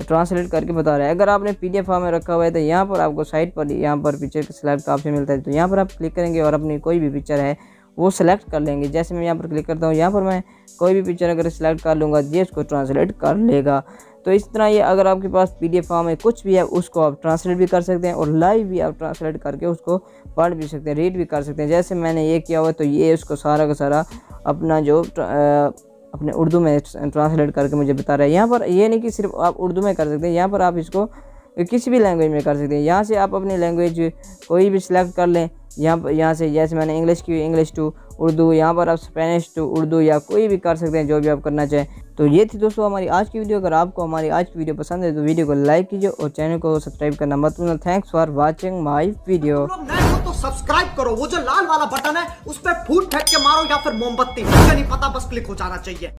Translate करके बता रहा है। अगर आपने PDF फॉर्म में रखा हुआ है तो यहाँ पर आपको साइड पर यहाँ पर पिक्चर का सिलेक्ट का ऑप्शन मिलता है, तो यहाँ पर आप क्लिक करेंगे और अपनी कोई भी पिक्चर है वो सिलेक्ट कर लेंगे। जैसे मैं यहाँ पर क्लिक करता हूँ, यहाँ पर मैं कोई भी पिक्चर अगर सिलेक्ट कर लूँगा ये उसको ट्रांसलेट कर लेगा। तो इस तरह ये अगर आपके पास PDF फॉर्म में कुछ भी है उसको आप ट्रांसलेट भी कर सकते हैं और लाइव भी आप ट्रांसलेट करके उसको पढ़ भी सकते हैं, रीड भी कर सकते हैं। जैसे मैंने ये किया हुआ, तो ये उसको सारा का सारा अपना जो अपने उर्दू में ट्रांसलेट करके मुझे बता रहा है। यहाँ पर ये नहीं कि सिर्फ आप उर्दू में कर सकते हैं, यहाँ पर आप इसको किसी भी लैंग्वेज में कर सकते हैं। यहाँ से आप अपनी लैंग्वेज कोई भी सिलेक्ट कर लें। यहाँ से जैसे मैंने इंग्लिश की, इंग्लिश टू उर्दू, यहाँ पर आप स्पेनिश टू उर्दू या कोई भी कर सकते हैं जो भी आप करना चाहें। तो ये थी दोस्तों हमारी आज की वीडियो। अगर आपको हमारी आज की वीडियो पसंद है तो वीडियो को लाइक कीजिए और चैनल को सब्सक्राइब करना मत भूलना। Thanks for watching my video. तो सब्सक्राइब करो, वो जो लाल वाला बटन है उस पर फूट फेंक के मारो या फिर मोमबत्ती, मुझे नहीं पता, बस क्लिक हो जाना चाहिए।